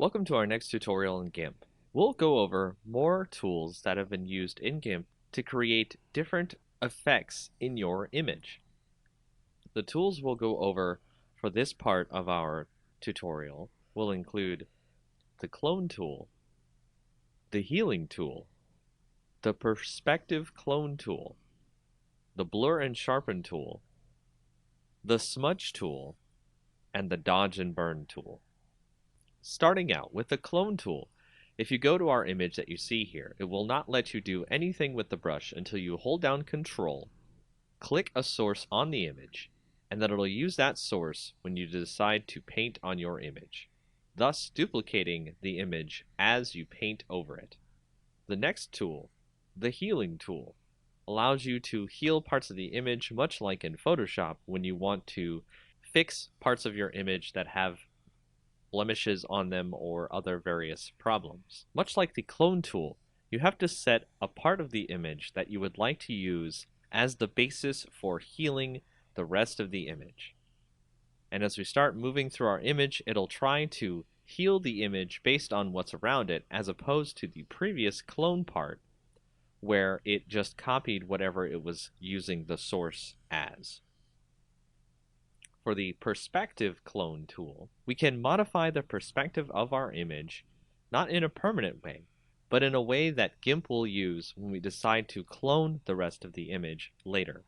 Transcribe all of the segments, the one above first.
Welcome to our next tutorial in GIMP. We'll go over more tools that have been used in GIMP to create different effects in your image. The tools we'll go over for this part of our tutorial will include the clone tool, the healing tool, the perspective clone tool, the blur and sharpen tool, the smudge tool, and the dodge and burn tool. Starting out with the clone tool, if you go to our image that you see here, it will not let you do anything with the brush until you hold down Control, click a source on the image, and then it'll use that source when you decide to paint on your image, thus duplicating the image as you paint over it. The next tool, the healing tool, allows you to heal parts of the image much like in Photoshop when you want to fix parts of your image that have blemishes on them or other various problems. Much like the clone tool, you have to set a part of the image that you would like to use as the basis for healing the rest of the image. And as we start moving through our image, it'll try to heal the image based on what's around it, as opposed to the previous clone part where it just copied whatever it was using the source as. For the perspective clone tool, we can modify the perspective of our image, not in a permanent way, but in a way that GIMP will use when we decide to clone the rest of the image later.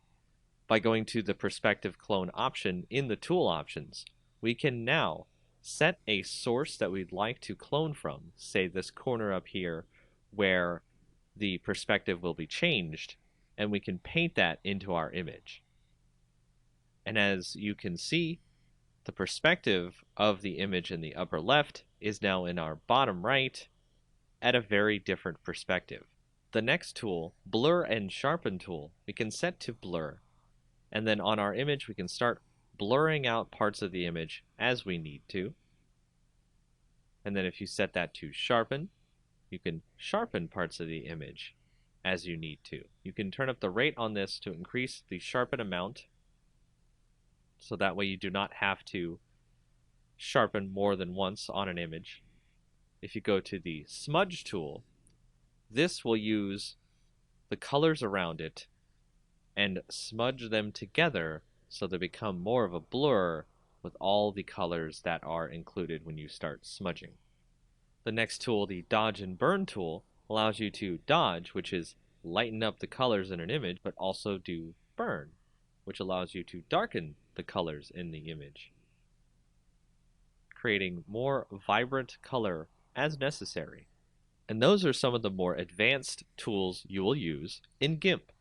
By going to the perspective clone option in the tool options, we can now set a source that we'd like to clone from, say this corner up here where the perspective will be changed, and we can paint that into our image. And as you can see, the perspective of the image in the upper left is now in our bottom right at a very different perspective. The next tool, blur and sharpen tool, we can set to blur. And then on our image, we can start blurring out parts of the image as we need to. And then if you set that to sharpen, you can sharpen parts of the image as you need to. You can turn up the rate on this to increase the sharpen amount, so that way you do not have to sharpen more than once on an image. If you go to the smudge tool, this will use the colors around it and smudge them together so they become more of a blur with all the colors that are included when you start smudging. The next tool, the dodge and burn tool, allows you to dodge, which is lighten up the colors in an image, but also do burn, which allows you to darken the colors in the image, creating more vibrant color as necessary. And those are some of the more advanced tools you will use in GIMP.